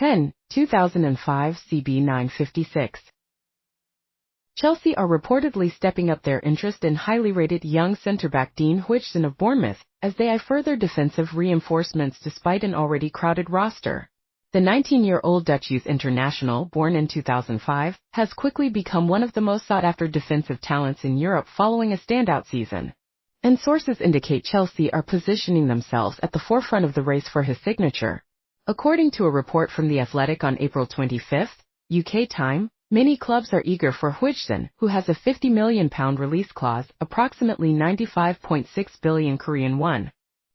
10, 2005 CB 956. Chelsea are reportedly stepping up their interest in highly rated young centre-back Dean Huijsen of Bournemouth, as they eye further defensive reinforcements despite an already crowded roster. The 19-year-old Dutch youth international, born in 2005, has quickly become one of the most sought-after defensive talents in Europe following a standout season. And sources indicate Chelsea are positioning themselves at the forefront of the race for his signature. According to a report from The Athletic on April 25, UK time, many clubs are eager for Huijsen, who has a £50 million release clause, approximately 95.6 billion Korean won.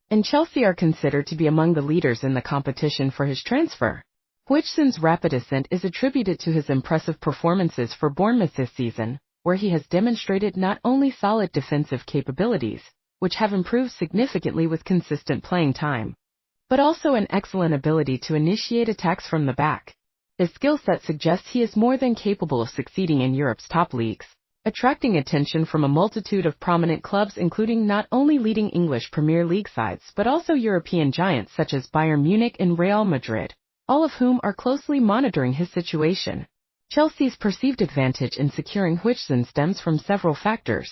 And Chelsea are considered to be among the leaders in the competition for his transfer. Huijsen's rapid ascent is attributed to his impressive performances for Bournemouth this season, where he has demonstrated not only solid defensive capabilities, which have improved significantly with consistent playing time, but also an excellent ability to initiate attacks from the back. His skill set suggests he is more than capable of succeeding in Europe's top leagues, attracting attention from a multitude of prominent clubs including not only leading English Premier League sides but also European giants such as Bayern Munich and Real Madrid, all of whom are closely monitoring his situation. Chelsea's perceived advantage in securing Huijsen stems from several factors.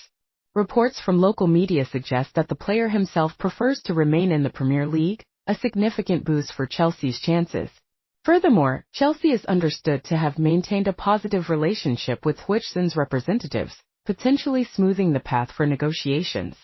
Reports from local media suggest that the player himself prefers to remain in the Premier League, a significant boost for Chelsea's chances. Furthermore, Chelsea is understood to have maintained a positive relationship with Huijsen's representatives, potentially smoothing the path for negotiations.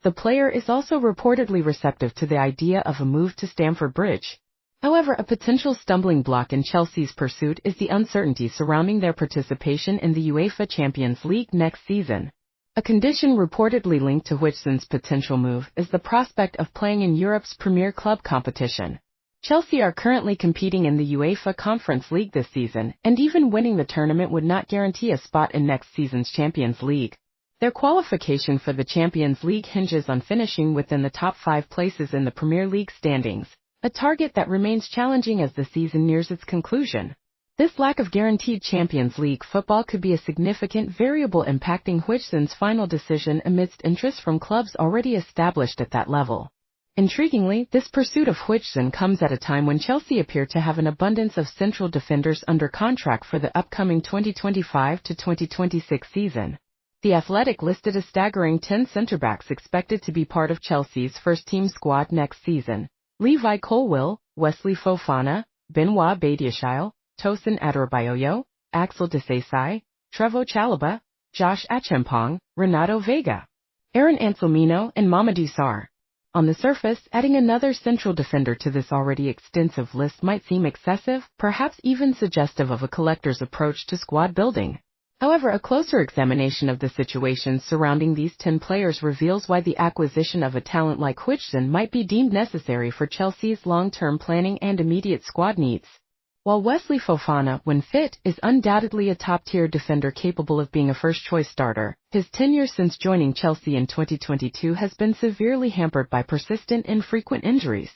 The player is also reportedly receptive to the idea of a move to Stamford Bridge. However, a potential stumbling block in Chelsea's pursuit is the uncertainty surrounding their participation in the UEFA Champions League next season. A condition reportedly linked to Huijsen's potential move is the prospect of playing in Europe's premier club competition. Chelsea are currently competing in the UEFA Conference League this season, and even winning the tournament would not guarantee a spot in next season's Champions League. Their qualification for the Champions League hinges on finishing within the top 5 places in the Premier League standings, a target that remains challenging as the season nears its conclusion. This lack of guaranteed Champions League football could be a significant variable impacting Huijsen's final decision amidst interest from clubs already established at that level. Intriguingly, this pursuit of Huijsen comes at a time when Chelsea appear to have an abundance of central defenders under contract for the upcoming 2025 to 2026 season. The Athletic listed a staggering 10 centre-backs expected to be part of Chelsea's first-team squad next season: Levi Colwill, Wesley Fofana, Benoit Badiashile, Tosin Adarabioyo, Axel Disasi, Trevoh Chalobah, Josh Achempong, Renato Vega, Aaron Anselmino, and Mamadou Sarr. On the surface, adding another central defender to this already extensive list might seem excessive, perhaps even suggestive of a collector's approach to squad building. However, a closer examination of the situations surrounding these 10 players reveals why the acquisition of a talent like Huijsen might be deemed necessary for Chelsea's long-term planning and immediate squad needs. While Wesley Fofana, when fit, is undoubtedly a top-tier defender capable of being a first-choice starter, his tenure since joining Chelsea in 2022 has been severely hampered by persistent and frequent injuries.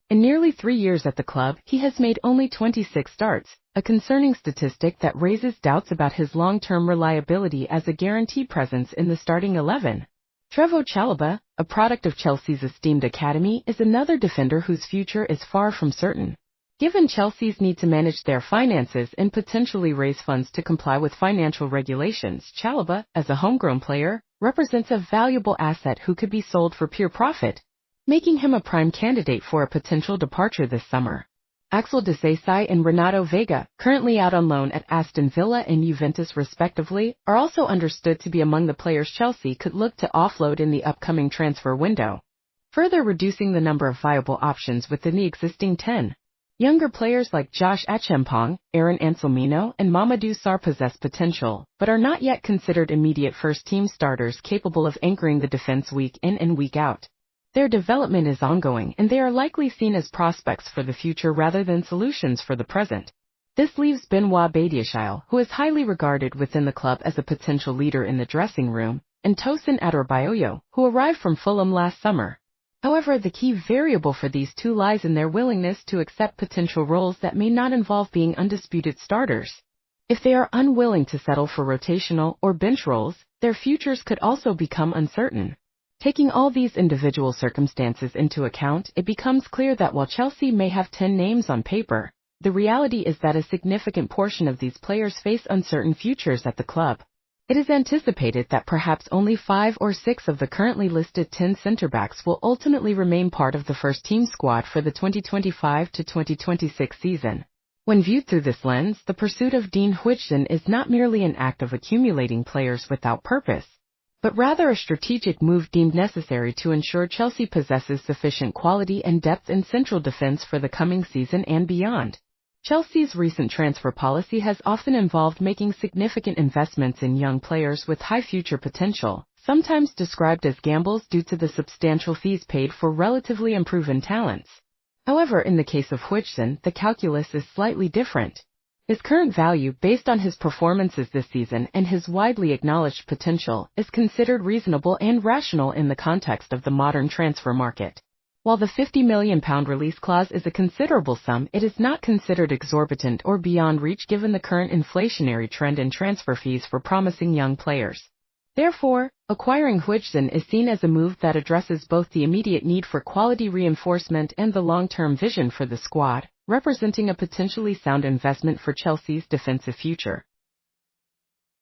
In nearly 3 years at the club, he has made only 26 starts, a concerning statistic that raises doubts about his long-term reliability as a guaranteed presence in the starting 11. Trevoh Chalobah, a product of Chelsea's esteemed academy, is another defender whose future is far from certain. Given Chelsea's need to manage their finances and potentially raise funds to comply with financial regulations, Chalobah, as a homegrown player, represents a valuable asset who could be sold for pure profit, making him a prime candidate for a potential departure this summer. Axel Disasi and Renato Vega, currently out on loan at Aston Villa and Juventus respectively, are also understood to be among the players Chelsea could look to offload in the upcoming transfer window, further reducing the number of viable options within the existing 10. Younger players like Josh Achempong, Aaron Anselmino, and Mamadou Sarr possess potential, but are not yet considered immediate first-team starters capable of anchoring the defense week in and week out. Their development is ongoing, and they are likely seen as prospects for the future rather than solutions for the present. This leaves Benoit Badiashile, who is highly regarded within the club as a potential leader in the dressing room, and Tosin Adarabioyo, who arrived from Fulham last summer. However, the key variable for these two lies in their willingness to accept potential roles that may not involve being undisputed starters. If they are unwilling to settle for rotational or bench roles, their futures could also become uncertain. Taking all these individual circumstances into account, it becomes clear that while Chelsea may have 10 names on paper, the reality is that a significant portion of these players face uncertain futures at the club. It is anticipated that perhaps only 5 or 6 of the currently listed 10 centre-backs will ultimately remain part of the first-team squad for the 2025 to 2026 season. When viewed through this lens, the pursuit of Dean Huijsen is not merely an act of accumulating players without purpose, but rather a strategic move deemed necessary to ensure Chelsea possesses sufficient quality and depth in central defence for the coming season and beyond. Chelsea's recent transfer policy has often involved making significant investments in young players with high future potential, sometimes described as gambles due to the substantial fees paid for relatively unproven talents. However, in the case of Huijsen, the calculus is slightly different. His current value, based on his performances this season and his widely acknowledged potential, is considered reasonable and rational in the context of the modern transfer market. While the £50 million release clause is a considerable sum, it is not considered exorbitant or beyond reach given the current inflationary trend in transfer fees for promising young players. Therefore, acquiring Huijsen is seen as a move that addresses both the immediate need for quality reinforcement and the long-term vision for the squad, representing a potentially sound investment for Chelsea's defensive future.